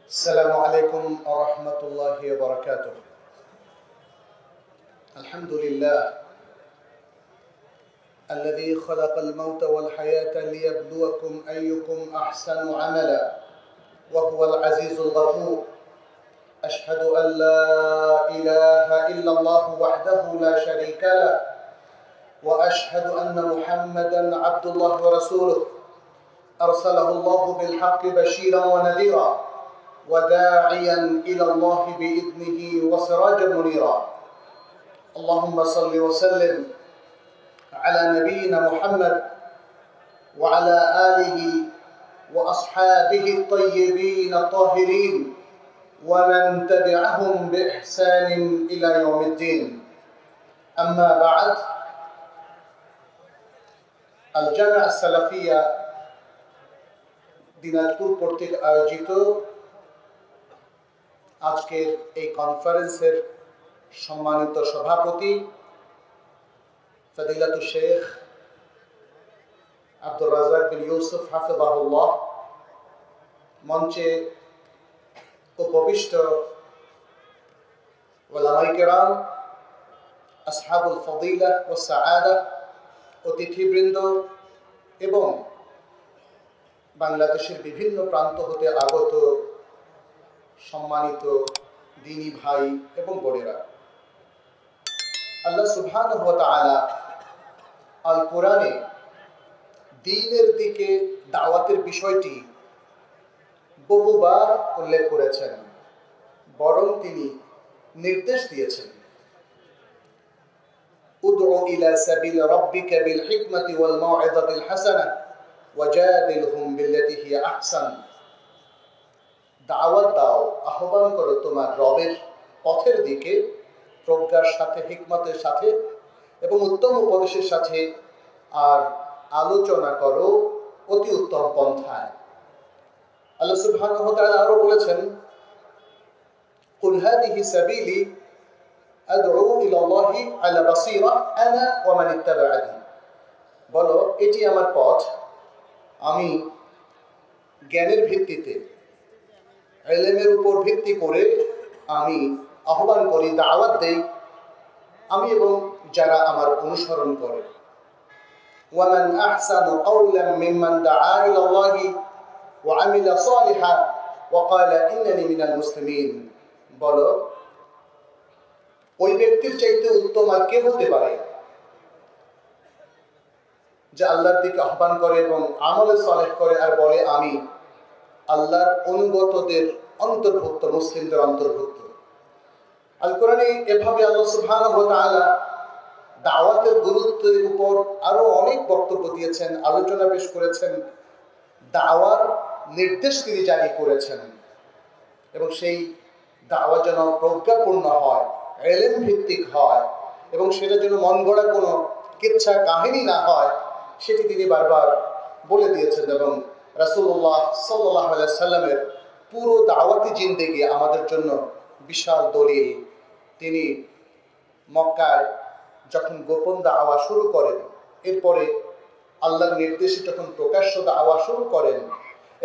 السلام عليكم ورحمة الله وبركاته. الحمد لله الذي خلق الموت والحياة ليبلوكم أيكم أحسن عملا وهو العزيز الغفور. أشهد أن لا إله إلا الله وحده لا شريك له وأشهد أن محمدا عبد الله ورسوله أرسله الله بالحق بشيرا ونذيرا وداعيا إلى الله بإذنه وسراجا منيرا. اللهم صل وسلم على نبينا محمد وعلى آله وأصحابه الطيبين الطاهرين ومن تبعهم بإحسان إلى يوم الدين. أما بعد، الجامعة السلفية দিনাজপুর কর্তৃক আয়োজিত আজকের এই কনফারেন্সের সম্মানিত সভাপতি ফজিলাতুল শেখ আব্দুর রাজ্জাক বিন ইউসুফ হাফিজাহুল্লাহ, মঞ্চে উপবিষ্ট উলামায়ে কেরাম, আসহাবুল ফদিলা ও সাআদা, অতিথিবৃন্দ এবং বাংলাদেশের বিভিন্ন প্রান্ত হতে আগত সম্মানিত দ্বীনী ভাই এবং বোনেরা, আল্লাহ সুবহানাহু ওয়া তাআলা আল কোরআনে দ্বীনের দিকে দাওয়াতের বিষয়টি বহুবার উল্লেখ করেছেন, বরং তিনি নির্দেশ দিয়েছেন, উদউ ইলা সাবিল রাব্বিকা বিল হিকমাতি ওয়াল মাউইযাতিল হাসানাহ ওয়াজাদিলহুম বিল্লাতী হিয়া আহসান। দাওয়াত দাও, আহ্বান করো তোমার রবের পথের দিকে প্রজ্ঞার সাথে, হিকমতের সাথে এবং উত্তম উপদেশের সাথে, আর আলোচনা করো অতি উত্তম পন্থায়। আল্লাহ সুবহানাহু ওয়া তাআলা আরো বলেছেন, কুল হাযিহি সাবিলি আদউ ইলাল্লাহি আলা বাসীরা আনা ওয়া মান ইত্তাবা'আনি। বলো, এটি আমার পথ, আমি জ্ঞানের ভিত্তিতে, ইলমের উপর ভিত্তি করে আমি আহ্বান করি, দাওয়াত দেই, আমি এবং যারা আমার অনুসরণ করে। ওয়ামান আহসানু কাওলাম মিম্মান দাআ ইলাল্লাহি ওয়া আমিলা সালিহান ওয়া ক্বালা ইন্নানি মিনাল মুসলিমিন। বলো, ওই ব্যক্তির চাইতে উত্তম আর কে হতে পারে যে আল্লাহর দিকে আহ্বান করে এবং আমলে সালেহ করে আর বলে আমি আল্লাহর অনুগতদের অন্তর্ভুক্ত, মুসলিমদের অন্তর্ভুক্ত। আল কোরআনে এভাবে আল্লাহ সুবহানাহু ওয়া তাআলা দাওয়াতের গুরুত্বের উপর আরো অনেক বক্তব্য দিয়েছেন, আলোচনা পেশ করেছেন, দাওয়ার নির্দেশ তিনি জারি করেছেন এবং সেই দাওয়া যেন প্রজ্ঞাপূর্ণ হয়, ইলম ভিত্তিক হয় এবং সেটা যেন মন গড়া কোনো কিচ্ছা কাহিনী না হয়, সেটি তিনি বারবার বলে দিয়েছেন। এবং রাসূলুল্লাহ সাল্লাল্লাহু আলাইহি সাল্লামের পুরো দাওয়াতি জিন্দেগি আমাদের জন্য বিশাল দলিল। তিনি মক্কায় যখন গোপন দাওয়া শুরু করেন, এরপরে আল্লাহর নির্দেশে যখন প্রকাশ্য দাওয়া শুরু করেন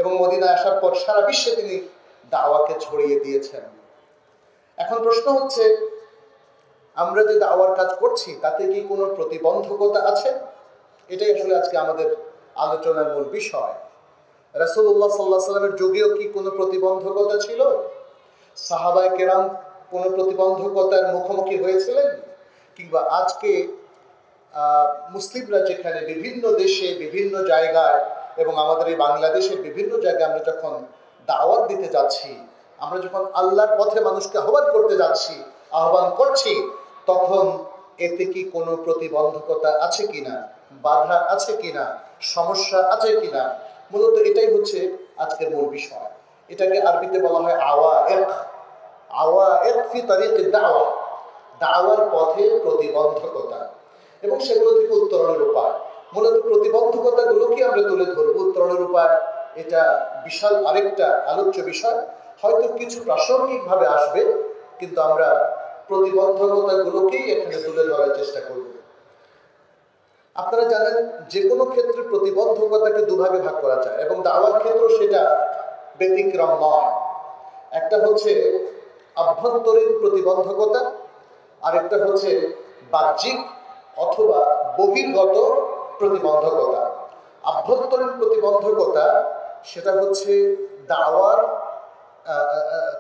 এবং মদিনায় আসার পর সারা বিশ্বে তিনি দাওয়াকে ছড়িয়ে দিয়েছেন। এখন প্রশ্ন হচ্ছে, আমরা যে দাওয়ার কাজ করছি তাতে কি কোনো প্রতিবন্ধকতা আছে? এটাই আসলে আজকে আমাদের আলোচনার মূল বিষয়। রাসূলুল্লাহ সাল্লাল্লাহু আলাইহি ওয়াসাল্লামের যুগেও কি কোনো প্রতিবন্ধকতা ছিল? সাহাবায়ে কেরাম কোনো প্রতিবন্ধকতার মুখোমুখি হয়েছিলেন? কিংবা আজকে মুসলিমরা যেখানে বিভিন্ন দেশে, বিভিন্ন জায়গায় এবং আমাদের এই বাংলাদেশের বিভিন্ন জায়গায় আমরা যখন দাওয়াত দিতে যাচ্ছি, আমরা যখন আল্লাহর পথে মানুষকে আহ্বান করতে যাচ্ছি, আহ্বান করছি, তখন এতে কি কোনো প্রতিবন্ধকতা আছে কিনা, বাধা আছে কিনা, সমস্যা আছে কিনা? মূলত এটাই হচ্ছে আজকের মূল বিষয়। এটাকে আরবিতে বলা হয় আওয়ায়েক। আওয়ায়েক ফি তারিকিদ দাওয়া, দাওয়ার পথে প্রতিবন্ধকতা এবং সেগুলো থেকে উত্তরণের উপায়। মূলত প্রতিবন্ধকতাগুলোকে আমরা তুলে ধরব, উত্তরণের উপায় এটা বিশাল আরেকটা আলোচ্য বিষয়। হয়তো কিছু প্রাসঙ্গিকভাবে আসবে, কিন্তু আমরা প্রতিবন্ধকতাগুলোকেই এখানে তুলে ধরার চেষ্টা করব। আপনারা জানেন যে কোনো ক্ষেত্রে প্রতিবন্ধকতাকে দুভাগে ভাগ করা যায় এবং দাওয়ার ক্ষেত্র সেটা ব্যতিক্রম নয়। একটা হচ্ছে আভ্যন্তরীণ প্রতিবন্ধকতা, আরেকটা হচ্ছে বাহ্যিক অথবা বহির্গত প্রতিবন্ধকতা। আভ্যন্তরীণ প্রতিবন্ধকতা সেটা হচ্ছে দাওয়ার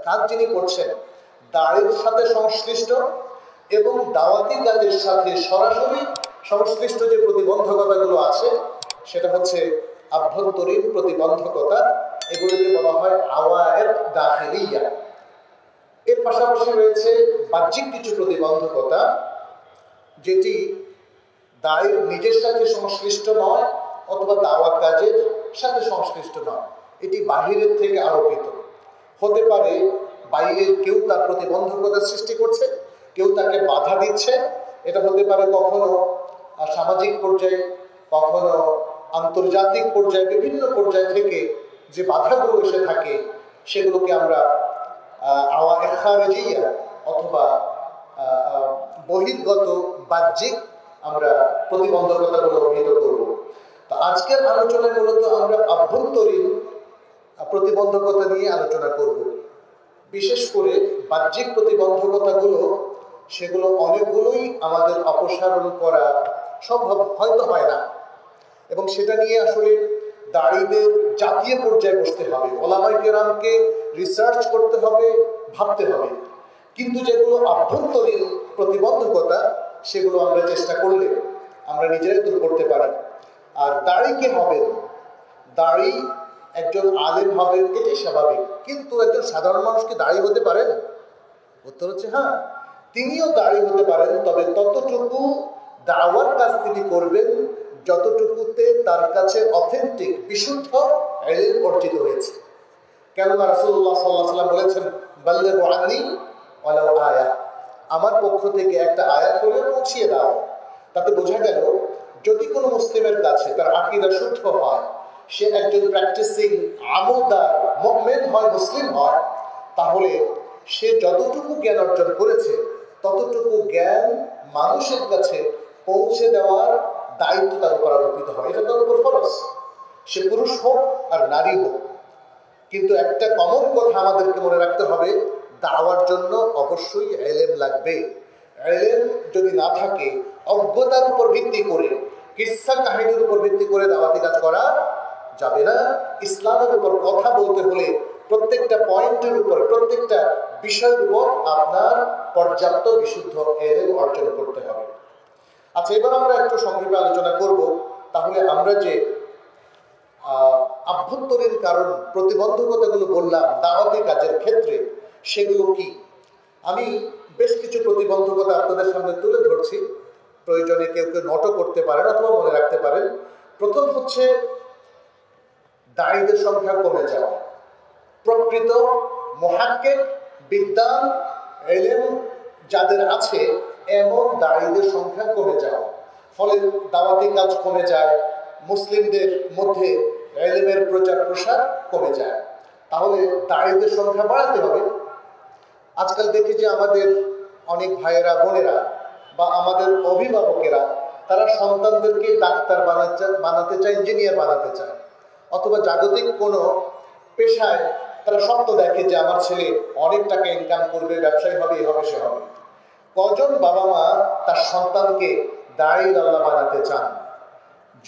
কাজ যিনি করছেন দাঁড়ির সাথে সংশ্লিষ্ট এবং দাওয়াতি কাজের সাথে সরাসরি সংশ্লিষ্ট যে প্রতিবন্ধকতাগুলো আছে সেটা হচ্ছে আভ্যন্তরীণ প্রতিবন্ধকতা। এগুলোকে বলা হয় আওয়ায়েদ দাখিলিয়া। এর পাশাপাশি রয়েছে বাহ্যিক কিছু প্রতিবন্ধকতা যেটি দায়ের নিজের সাথে সংশ্লিষ্ট নয় অথবা দাওয়াত কাজের সাথে সংশ্লিষ্ট নয়, এটি বাহিরের থেকে আরোপিত হতে পারে। বাইরের কেউ তার প্রতিবন্ধকতা সৃষ্টি করছে, কেউ তাকে বাধা দিচ্ছে। এটা হতে পারে কখনো সামাজিক পর্যায়ে, কখনো আন্তর্জাতিক পর্যায়ে, বিভিন্ন পর্যায় থেকে যে বাধাগুলো এসে থাকে সেগুলোকে আমরা আওয়ায়েদ খারিজিয়া অথবা বহির্গত বাহ্যিক আমরা প্রতিবন্ধকতাগুলো অভিহিত করব। তো আজকের আলোচনায় মূলত আমরা আভ্যন্তরীণ প্রতিবন্ধকতা নিয়ে আলোচনা করব। বিশেষ করে বাহ্যিক প্রতিবন্ধকতাগুলো সেগুলো অনেকগুলোই আমাদের অপসারণ করা সম্ভব হয়তো হয় না, এবং সেটা নিয়ে আসলে দাঁড়িদের জাতীয় পর্যায়ে বসতে হবে, ওলামায়ে কেরামকে রিসার্চ করতে হবে, ভাবতে হবে। কিন্তু যেগুলো আভ্যন্তরীণ প্রতিবন্ধকতা সেগুলো আমরা চেষ্টা করলে আমরা নিজেরাই দূর করতে পারি। আর দাড়ি কে হবেন? দাড়ি একজন আলেম হবেন, এটাই স্বাভাবিক। কিন্তু একজন সাধারণ মানুষ কি দাড়ি হতে পারেন? উত্তর হচ্ছে হ্যাঁ, তিনিও দাড়ি হতে পারেন, তবে ততটুকু দাওয়ার কাজ তিনি করবেন যতটুকুতে তার কাছে অথেন্টিক বিশুদ্ধ ইলম অর্জিত হয়েছে। কেননা রাসূলুল্লাহ সাল্লাল্লাহু আলাইহি ওয়াসাল্লাম বলেছেন, বাল্লিগু আন্নী ওয়ালাউ আয়া, আমার পক্ষ থেকে একটা আয়াত করে পৌঁছিয়ে দাও। তাতে বোঝা গেল যদি কোনো মুসলিমের কাছে তার আকীদা শুদ্ধ হয়, সে একজন প্র্যাকটিসিং আমলদার মুমিন হয়, মুসলিম হয়, তাহলে সে যতটুকু জ্ঞান অর্জন করেছে ততটুকু জ্ঞান মানুষের কাছে পৌঁছে দেওয়ার দায়িত্ব তার উপর আরোপিত হয়। এটা তার উপর ফরজ, সে পুরুষ হোক আর নারী হোক। কিন্তু একটা কমন কথা আমাদেরকে মনে রাখতে হবে, দাওয়ার জন্য অবশ্যই ইলম লাগবে। ইলম যদি না থাকে, অজ্ঞতার উপর ভিত্তি করে, কিসসা কাহিনীর উপর ভিত্তি করে দাওয়াতি কাজ করা যাবে না। ইসলামের উপর কথা বলতে হলে প্রত্যেকটা পয়েন্টের উপর, প্রত্যেকটা বিষয়ের উপর আপনার পর্যাপ্ত বিশুদ্ধ ইলম অর্জন করতে হবে। আচ্ছা, এবার আমরা একটু সংক্ষেপে আলোচনা করব। তাহলে আমরা যে আভ্যন্তরীণ কারণ প্রতিবন্ধকতাগুলো বললাম দাওয়াতি কাজের ক্ষেত্রে, সেগুলো কি? আমি বেশ কিছু প্রতিবন্ধকতা আপনাদের সামনে তুলে ধরছি, প্রয়োজনে কেউ কেউ নোটও করতে পারেন অথবা মনে রাখতে পারেন। প্রথম হচ্ছে দায়ীদের সংখ্যা কমে যাওয়া। প্রকৃত মুহাক্কিক, বিদ্বান, ইলম যাদের আছে এমন দায়ীদের সংখ্যা কমে যাওয়া, ফলে দাওয়াতি কাজ কমে যায়, মুসলিমদের মধ্যে ইলমের প্রচার প্রসার কমে যায়। তাহলে দায়ীদের সংখ্যা বাড়াতে হবে। আজকাল দেখি যে আমাদের অনেক ভাইয়েরা, বোনেরা বা আমাদের অভিভাবকেরা তারা সন্তানদেরকে ডাক্তার বানাতে চায়, ইঞ্জিনিয়ার বানাতে চায়, অথবা জাগতিক কোনো পেশায় তারা স্বপ্ন দেখে যে আমার ছেলে অনেক টাকা ইনকাম করবে, ব্যবসায়ী হবে, এ হবে, সে হবে। কজন বাবা মা তার সন্তানকে দায়ীর আল্লাহ বানাতে চান?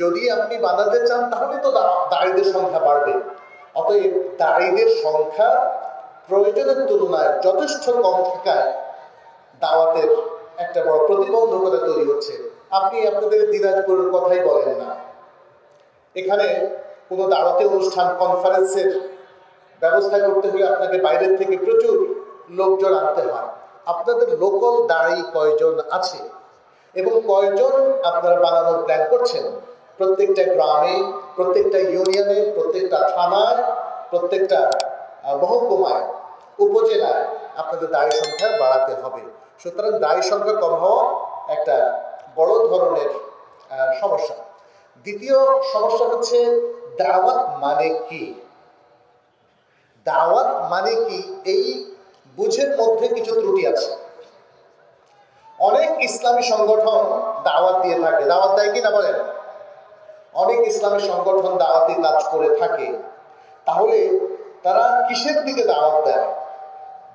যদি আপনি বানাতে চান তাহলে তো দায়ীদের সংখ্যা বাড়বে। অতএব দায়ীদের সংখ্যা প্রয়োজনের তুলনায় যথেষ্ট কম থাকায় দাওয়াতের একটা বড় প্রতিবন্ধকতা তৈরি হচ্ছে। আপনি আপনাদের দিনাজপুরের কথাই বলেন না, এখানে কোনো দাওয়াতি অনুষ্ঠান, কনফারেন্সের ব্যবস্থা করতে হলে আপনাকে বাইরের থেকে প্রচুর লোকজন আনতে হয়। আপনাদের লোকাল দায়ী কয়জন আছে এবং কয়জন আপনারা বানানোর প্ল্যান করছেন? প্রত্যেকটা গ্রামে, প্রত্যেকটা ইউনিয়নে, প্রত্যেকটা থানায়, প্রত্যেকটা মহকুমায়, উপজেলায় আপনাদের দায়ী সংখ্যা বাড়াতে হবে। সুতরাং দায়ী সংখ্যা কম হওয়া একটা বড় ধরনের সমস্যা। দ্বিতীয় সমস্যা হচ্ছে দাওয়াত মানে কি? দাওয়াত মানে কি, এই বুঝের মধ্যে কিছু ত্রুটি আছে। অনেক ইসলামী সংগঠন দাওয়াত দিয়ে থাকে, দাওয়াত দেয় কি না বলেন? অনেক ইসলামী সংগঠন দাওয়াতি কাজ করে থাকে। তাহলে তারা কিসের দিকে দাওয়াত দেয়?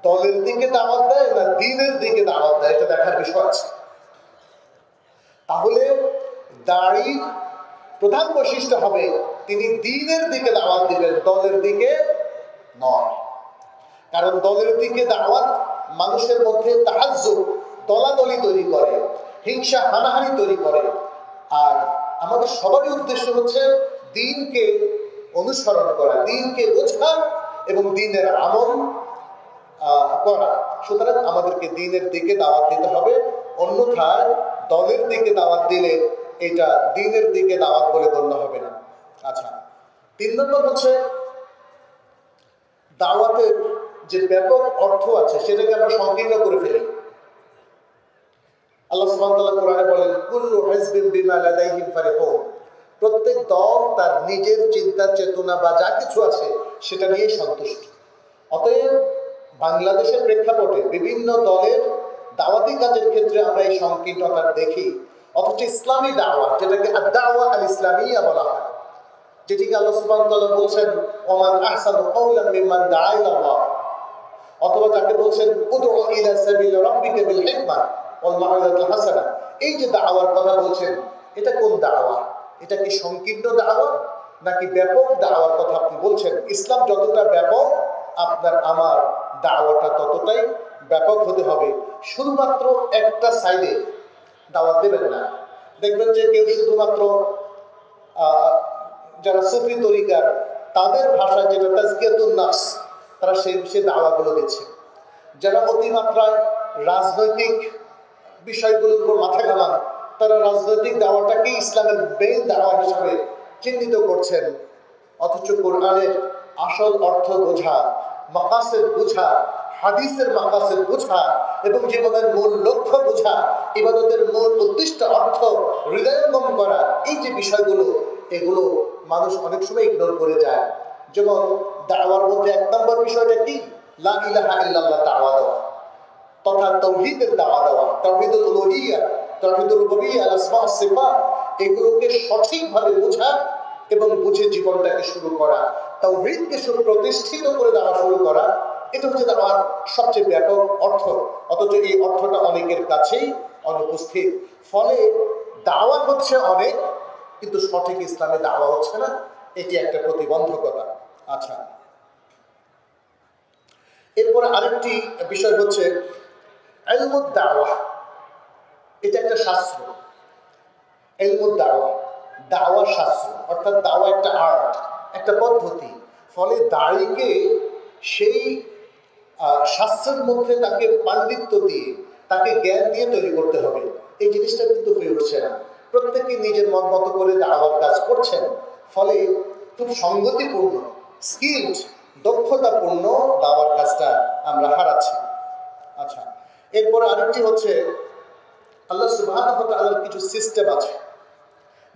দলের দিকে দাওয়াত দেয় না দ্বীনের দিকে দাওয়াত দেয়? এটা দেখার বিষয় আছে। তাহলে দাঁড়ির প্রধান বৈশিষ্ট্য হবে তিনি দ্বীনের দিকে দাওয়াত দিবেন, দলের দিকে নয়। কারণ দলের দিকে দাওয়াত মানুষের মধ্যে তাহাজ্জুব, দলাদলি তৈরি করে, হিংসা হানাহানি তৈরি করে। আর আমাদের সবারই উদ্দেশ্য হচ্ছে দ্বীনকে অনুসরণ করা, দ্বীনকে বোঝা এবং দ্বীনের আমল করা। সুতরাং আমাদেরকে দ্বীনের দিকে দাওয়াত দিতে হবে, অন্যথায় দলের দিকে দাওয়াত দিলে এটা দ্বীনের দিকে দাওয়াত বলে গণ্য হবে না। আচ্ছা, 3 নম্বর হচ্ছে দাওয়াতের যে ব্যাপক অর্থ আছে সেটাকে আমরা সংকীর্ণ করে ফেলি। আল্লাহ সুবহানাহু ওয়া তাআলা কোরআনে বলেন, কুল্লু হিজবিন বিমা লাদাইহিম ফারিহুন। প্রত্যেক দল তার নিজের চিন্তা চেতনা বা যা কিছু আছে সেটা নিয়ে সন্তুষ্ট। অতএব বাংলাদেশের প্রেক্ষাপটে বিভিন্ন দলের দাওয়াতি কাজের ক্ষেত্রে আমরা এই সংকীর্ণতা দেখি। অথচ ইসলামী দাওয়াত, যেটাকে আদ-দাওয়া আল-ইসলামিয়া বলা হয়, যেটিকে আল্লাহ সুবহানাহু ওয়া তাআলা বলছেন ওমান আহসানু কাওলাম মিম্মান দাআ ইলাল্লাহ, অথবা যাকে বলছেন উদউ ইলা সাবিল রাব্বিকা বিল হিকমা ওয়াল মাউইযাতিল হাসানা। এই যে দাওয়ার কথা বলছেন, এটা কোন দাওয়া? এটা কি সংকীর্ণ দাওয়া নাকি ব্যাপক দাওয়ার কথা আপনি বলছেন? ইসলাম যতটা ব্যাপক, আপনার আমার দাওয়াটা ততটাই ব্যাপক হতে হবে। শুধুমাত্র একটা সাইডে দাওয়াত দেবেন না। দেখবেন যে কেউ শুধুমাত্র যারা সুফি তরিকার তাদের ভাষা যেটা তাজকিয়াতুন নাফস, তারা সে দাওয়াগুলো দিচ্ছে। যারা অতিমাত্রায় রাজনৈতিক বিষয়গুলোর উপর মাথা ঘামান, তারা রাজনৈতিক দাওয়াটাকে ইসলামের মেইন দাওয়া হিসাবে চিহ্নিত করছেন। অথচ কোরআনের আসল অর্থ বোঝা, মাকাসিদ বোঝা, হাদিসের মাকাসিদ বোঝা এবং জীবনের মূল লক্ষ্য বোঝা, ইবাদতের মূল উদ্দিষ্ট অর্থ হৃদয়ঙ্গম করা, এই যে বিষয়গুলো, এগুলো মানুষ অনেক সময় ইগনোর করে যায়। যেমন দাওয়ার মধ্যে 1 নম্বর বিষয়টা কি? লা ইলাহা ইল্লাল্লাহ দাওয়া দেওয়া, তথা তাওহীদের দাওয়া দেওয়া, তাওহীদুল উলুহিয়্যাহ, তাওহীদুর রুবুবিয়্যাহ, আল আসমা ওয়াস সিফাত, এগুলোকে সঠিকভাবে বোঝা এবং বুঝে জীবনটাকে শুরু করা, তাওহীদকে প্রতিষ্ঠিত করে দেওয়া শুরু করা, এটা হচ্ছে দাওয়ার সবচেয়ে ব্যাপক অর্থ। অথচ এই অর্থটা অনেকের কাছেই অনুপস্থিত। ফলে দাওয়া হচ্ছে অনেক, কিন্তু সঠিক ইসলামে দাওয়া হচ্ছে না। এটি একটা প্রতিবন্ধকতা। আচ্ছা, এরপরে আরেকটি বিষয় হচ্ছে ইলমুদ দাওয়া। এটা একটা শাস্ত্র, ইলমুদ দাওয়া, দাওয়া শাস্ত্র, অর্থাৎ দাওয়া একটা আর্ট, একটা পদ্ধতি। ফলে দাড়িকে সেই শাস্ত্রের মধ্যে তাকে পাণ্ডিত্য দিয়ে, তাকে জ্ঞান দিয়ে তৈরি করতে হবে। এই জিনিসটা কিন্তু হয়ে উঠছে না। প্রত্যেকে নিজের মন মতো করে দাওয়ার কাজ করছেন। ফলে খুব সঙ্গতিপূর্ণ, স্কিলড, দক্ষতাপূর্ণ দাওয়ার কাজটা আমরা হারাচ্ছি। আচ্ছা, এরপরে আরেকটি হচ্ছে আল্লাহ সুবহানাহু ওয়া তাআলার কিছু সিস্টেম আছে,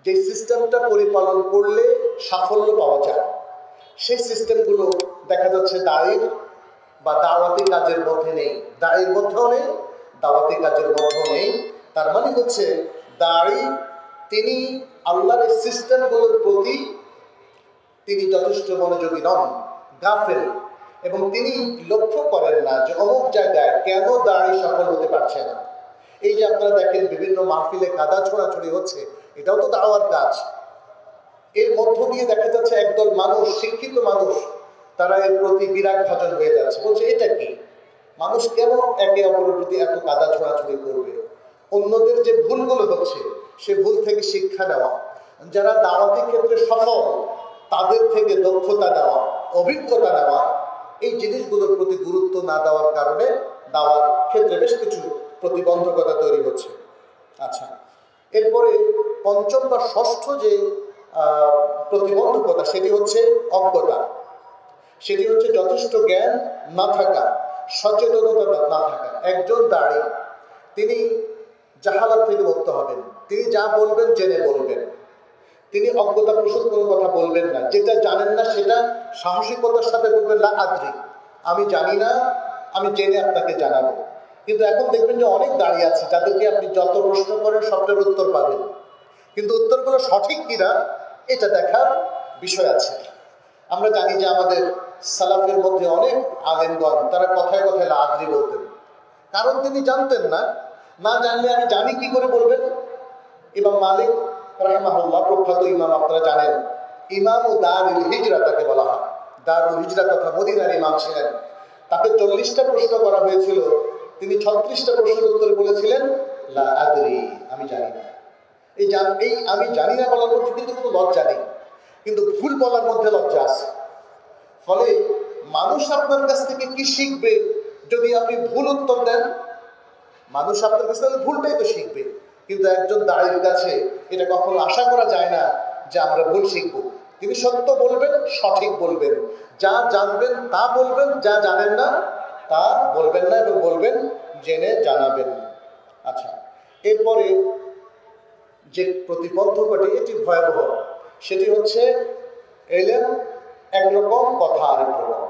যে সিস্টেমটা পরিপালন করলে সাফল্য পাওয়া যায়। সেই সিস্টেমগুলো দেখা যাচ্ছে দায়ের বা দাওয়াতি কাজের মধ্যে নেই, দায়ের মধ্যেও নেই, দাওয়াতি কাজের মধ্যেও নেই। তার মানে হচ্ছে দায়ী তিনি আল্লাহর এই সিস্টেমগুলোর প্রতি তিনি যথেষ্ট মনোযোগী নন, গাফেল, এবং তিনি লক্ষ্য করেন না যে অমুক জায়গায় কেন দাঁড়ি সফল হতে পারছে না। এই যে আপনারা দেখেন বিভিন্ন মাহফিলে কাদা ছোড়াছড়ি হচ্ছে, এটাও তো দাওয়ার কাজ। এর মধ্য দিয়ে দেখা যাচ্ছে একদল মানুষ, শিক্ষিত মানুষ, তারা এর প্রতি বিরাগ ভাজন হয়ে যাচ্ছে, বলছে এটা কি, মানুষ কেন একে অপরের প্রতি এত কাদা ছোড়াছড়ি করবে? অন্যদের যে ভুলগুলো হচ্ছে সে ভুল থেকে শিক্ষা নেওয়া, যারা দাওয়াতি ক্ষেত্রে সফল তাদের থেকে দক্ষতা নেওয়া, অভিজ্ঞতা নেওয়া, এই জিনিসগুলোর প্রতি গুরুত্ব না দেওয়ার কারণে দাওয়ার ক্ষেত্রে বেশ কিছু প্রতিবন্ধকতা তৈরি হচ্ছে। আচ্ছা, এরপরে পঞ্চম বা ষষ্ঠ যে প্রতিবন্ধকতা, সেটি হচ্ছে অজ্ঞতা। সেটি হচ্ছে যথেষ্ট জ্ঞান না থাকা, সচেতনতা না থাকা। একজন দাঁড়ি তিনি জাহালাত থেকে মুক্ত হবেন, তিনি যা বলবেন জেনে বলবেন, তিনি অজ্ঞতা প্রসূত কোনো কথা বলবেন না। যেটা জানেন না সেটা সাহসিকতার সাথে বলবেন, লা আদ্রি, আমি জানি না, আমি জেনে আপনাকে জানাবো। কিন্তু এখন দেখবেন যে অনেক দাঁড়িয়ে আছে যাদেরকে আপনি যত প্রশ্ন করেন সবটার উত্তর পাবেন, কিন্তু উত্তরগুলো সঠিক কিনা এটা দেখার বিষয় আছে। আমরা জানি যে আমাদের সালাফের মধ্যে অনেক আলেমগণ তারা কথায় কথায় লা আদরি বলতেন, কারণ তিনি জানতেন না। না জানলে আমি জানি কি করে বলবেন। ইমাম মালিক রাহিমাহুল্লাহ, প্রখ্যাত ইমাম, আপনারা জানেন, ইমাম ও দারুল হিজরা তাকে বলা হয়। দারুল হিজরা তথা মদিনার ইমাম ছিলেন। তাকে 40টা প্রশ্ন করা হয়েছিল, তিনি 36টা প্রশ্নের উত্তরে বলেছিলেন লা আদরি, আমি জানি না। এই আমি জানি না বলার মধ্যে কিন্তু কোনো লজ্জা নেই, কিন্তু ভুল বলার মধ্যে লজ্জা আছে। ফলে মানুষ আপনার কাছ থেকে কি শিখবে যদি আপনি ভুল উত্তর দেন? মানুষ আপনার কাছ থেকে ভুলটাই তো শিখবে, কিন্তু একজন দাঁড়ির কাছে এটা কখনো আশা করা যায় না যে আমরা ভুল শিখব। তিনি সত্য বলবেন, সঠিক বলবেন, যা জানবেন তা বলবেন, যা জানেন না তা বলবেন না, এবং বলবেন জেনে জানাবেন। আচ্ছা, এরপরে যে প্রতিবন্ধকটি এটি ভয়াবহ, সেটি হচ্ছে এলেম একরকম, কথা আরেক রকম।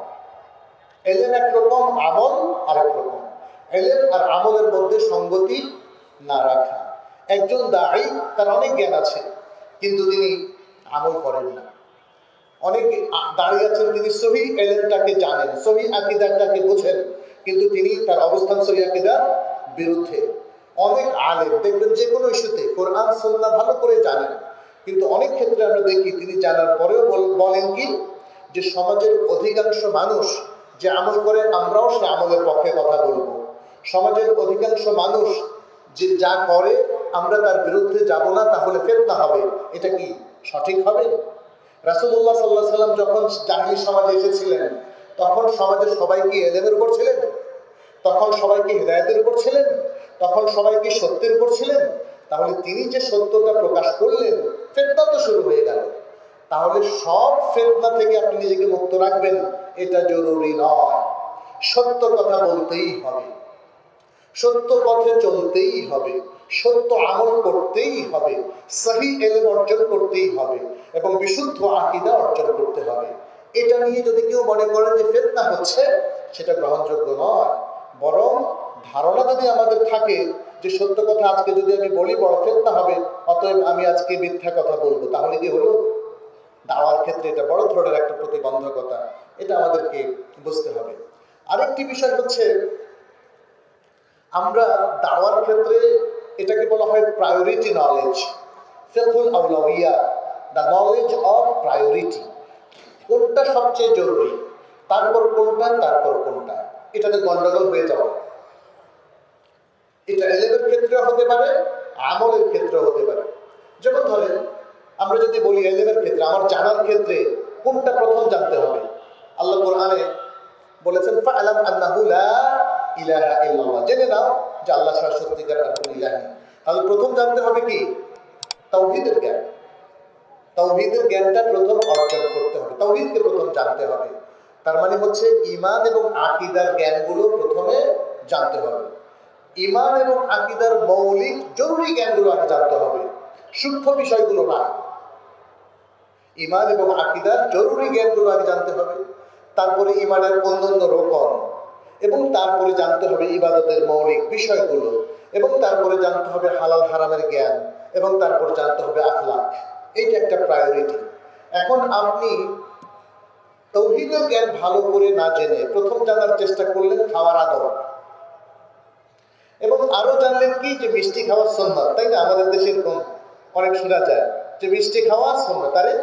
এলেম একরকম, আমল আরেক রকম। এলেম আর আমলের মধ্যে সঙ্গতি না রাখা। একজন দাঈ, তার অনেক জ্ঞান আছে কিন্তু তিনি আমল করেন না। অনেক দাঁড়িয়ে আছেন, তিনি সহি এলেমটাকে জানেন, সহি আকীদাটাকে বোঝেন, কিন্তু তিনি তার অবস্থান সহি আকীদার বিরুদ্ধে। অনেক আলেম দেখবেন যে কোনো ইস্যুতে কোরআন সুন্নাহ ভালো করে জানেন, কিন্তু অনেক ক্ষেত্রে আমরা দেখি তিনি জানার পরেও বলেন কি যে সমাজের অধিকাংশ মানুষ যে আমল করে আমরাও সে আমলের পক্ষে কথা বলবো। সমাজের অধিকাংশ মানুষ যে যা করে আমরা তার বিরুদ্ধে যাব না, তাহলে ফিতনা হবে। এটা কি সঠিক হবে? রাসূলুল্লাহ সাল্লাল্লাহু আলাইহি ওয়াসাল্লাম যখন জাহিলি সমাজে এসেছিলেন, তখন সমাজের সবাই কি এলেমের উপর ছিলেন? তখন সবাই কি হিদায়াতের উপর ছিলেন? তখন সবাই কি সত্যের উপর ছিলেন? তাহলে তিনি যে সত্যটা প্রকাশ করলেন, ফিতনা তো শুরু হয়ে গেল। তাহলে সব ফিতনা থেকে আপনি নিজেকে মুক্ত রাখবেন এটা জরুরি নয়। সত্য কথা বলতেই হবে, সত্য পথে চলতেই হবে, সত্য আমল করতেই হবে, সহি ইলম অর্জন করতেই হবে, এবং বিশুদ্ধ আকীদা অর্জন করতে হবে। এটা নিয়ে যদি কেউ মনে করেন যে ফিতনা হচ্ছে, সেটা গ্রহণযোগ্য নয়। বরং ধারণা যদি আমাদের থাকে যে সত্য কথা আজকে যদি আমি বলি বড় ফিতনা হবে, অতএব আমি আজকে মিথ্যা কথা বলবো, তাহলে কি হলো? দাওয়ার ক্ষেত্রে এটা বড় ধরনের একটা প্রতিবন্ধকতা, এটা আমাদেরকে বুঝতে হবে। আরেকটি বিষয় হচ্ছে, আমরা দাওয়ার ক্ষেত্রে এটাকে বলা হয় প্রায়োরিটি নলেজ, ফিকহুল আউলাউইয়া, দ্য নলেজ অফ প্রায়োরিটি। কোনটা সবচেয়ে জরুরি, তারপর কোনটা, তারপর কোনটা, এটাতে গন্ডগোল হয়ে যাওয়া। এটা ইলমের ক্ষেত্রে হতে পারে, আমলের ক্ষেত্রে হতে পারে। যেমন ধরেন, আমরা যদি বলি ইলমের ক্ষেত্রে, আমার জানার ক্ষেত্রে কোনটা প্রথম জানতে হবে? আল্লাহ কোরআনে বলেছেন ফা'লাম আন্নাহু লা ইলাহা ইল্লাল্লাহ, জেনে নাও যে আল্লাহ ছাড়া সত্যিকার আর কোনো ইলাহ নেই। তাহলে প্রথম জানতে হবে কি? তাওহীদের জ্ঞান। তাওহীদের জ্ঞানটা প্রথম অর্জন করতে হবে, তাওহীদকে প্রথম জানতে হবে। তার মানে হচ্ছে ঈমান এবং আকীদার জ্ঞানগুলো প্রথমে জানতে হবে। ঈমান এবং আকীদার মৌলিক জরুরি জ্ঞানগুলো আগে জানতে হবে, সূক্ষ্ম বিষয়গুলো না। ঈমান এবং আকীদার জরুরি জ্ঞানগুলো আগে জানতে হবে, তারপরে ঈমানের অন্যান্য রোকন, এবং তারপরে জানতে হবে ইবাদতের মৌলিক বিষয়গুলো, এবং তারপরে জানতে হবে হালাল হারামের জ্ঞান, এবং তারপর জানতে হবে আখলাক। এইটা একটা প্রায়োরিটি। এখন আপনি তাওহীদের জ্ঞান ভালো করে না জেনে প্রথম জানার চেষ্টা করলেন খাওয়ার আদব, এবং আরো জানলেন কি যে মিষ্টি খাওয়ার সুন্নাত, তাই না? আমাদের দেশে এরকম অনেক শোনা যায় যে মিষ্টি খাওয়ার সুন্নাত, আরে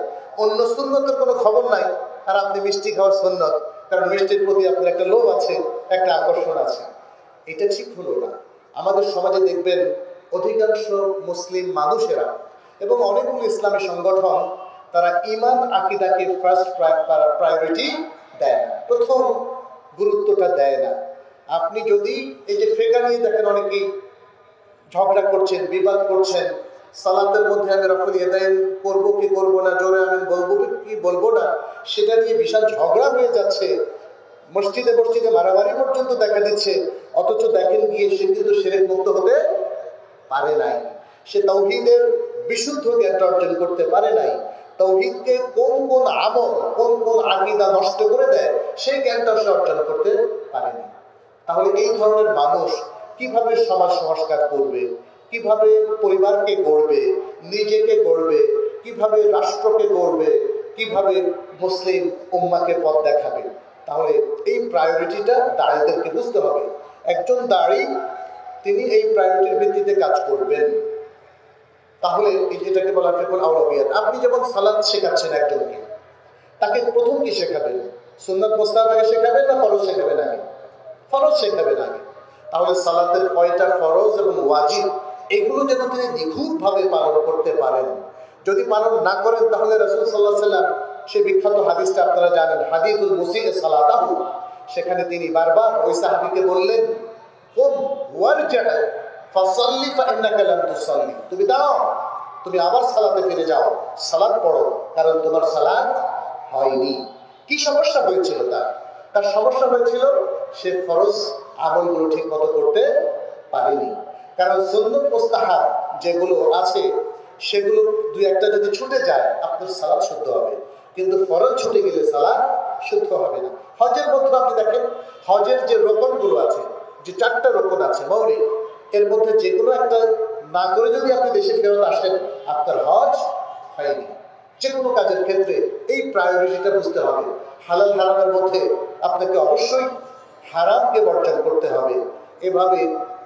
অন্য সুন্নতের কোনো খবর নাই, আর আপনি মিষ্টি খাওয়ার সুন্নাত, কারণ মিষ্টির প্রতি আপনার একটা লোভ আছে, একটা আকর্ষণ আছে। এটা ঠিক হলো না। আমাদের সমাজে দেখবেন অধিকাংশ মুসলিম মানুষেরা এবং অনেকগুলো ইসলামী সংগঠন তারা ঈমান আকীদাকে ফার্স্ট প্রায়োরিটি দেয় না, প্রথম গুরুত্বটা দেয় না। আপনি যদি এই যে ফিকহ নিয়ে দেখেন অনেকেই ঝগড়া করছেন, বিবাদ করছেন, সালাতের মধ্যে আমি রাফুল ইয়াদাইন করবো কি করবো না, জোরে আমিন বলবো কি বলবো না, সেটা নিয়ে বিশাল ঝগড়া হয়ে যাচ্ছে, মসজিদে মসজিদে মারামারি পর্যন্ত দেখা দিচ্ছে। অথচ দেখেন গিয়ে সে কিন্তু শিরক মুক্ত হতে পারে নাই, সে তাওহীদের বিশুদ্ধ জ্ঞান অর্জন করতে পারে নাই। তাওহীদকে কোন কোন আমল, কোন কোন আকীদা নষ্ট করে দেয়, সেই জ্ঞানটা সে অর্জন করতে পারেনি। তাহলে এই ধরনের মানুষ কিভাবে সমাজ সংস্কার করবে, কিভাবে পরিবারকে গড়বে, নিজেকে গড়বে, কিভাবে রাষ্ট্রকে গড়বে, কিভাবে মুসলিম উম্মাকে পথ দেখাবে। তাহলে এই প্রায়োরিটিটা দাঁড়িদেরকে বুঝতে হবে। একজন দাঁড়ি তিনি এই প্রায়োরিটির ভিত্তিতে কাজ করবেন। তাহলে এটাকে বলা ফিকুল আউলাবিয়াত। আপনি যেমন সালাত শেখাচ্ছেন একজনকে, তাকে প্রথম কি শেখাবেন? সুন্নাত মুস্তাহাব আগে শেখাবেন না ফরজ শেখাবেন আগে? ফরজ শেখাবেন আগে। তাহলে সালাতের কয়টা ফরজ এবং ওয়াজিব এগুলো যেন তিনি নিখুঁতভাবে পালন করতে পারেন। যদি পালন না করেন তাহলে রাসূল সাল্লাল্লাহু আলাইহি ওয়াসাল্লাম সেই বিখ্যাত হাদিসটা আপনারা জানেন, হাদিসুল মুসিই সালাতাহু, সেখানে তিনি বারবার ওই সাহাবীকে বললেন, কুম ওয়ারজি' ফাসাল্লি ফাইন্নাকা লাম তুসাল্লি, তুমি দাও, তুমি আবার সালাতে ফিরে যাও, সালাত পড়ো, কারণ তোমার সালাত হয়নি। কি সমস্যা হয়েছিল তার সমস্যা হয়েছিল সে ফরজ আমলগুলো ঠিক মতো করতে পারেনি। কারণ সুন্নাত মুস্তাহাব যেগুলো আছে সেগুলো দুই একটা যদি ছুটে যায় আপনার সালাত শুদ্ধ হবে, কিন্তু ফরজ ছুটে গেলে সালাত শুদ্ধ হবে না। হজের মধ্যে আপনি দেখেন, হজের যে রোকনগুলো আছে, যে 4টা রোকন আছে মৌলিক, এর মধ্যে যে কোনো একটা না করে যদি আপনি দেশে ফেরত আসেন আপনার হজ হয়নি। যে কোনো কাজের ক্ষেত্রে এই প্রায়োরিটিটা বুঝতে হবে। হালাল হারামের মধ্যে আপনাকে অবশ্যই হারামকে বর্জন করতে হবে। এভাবে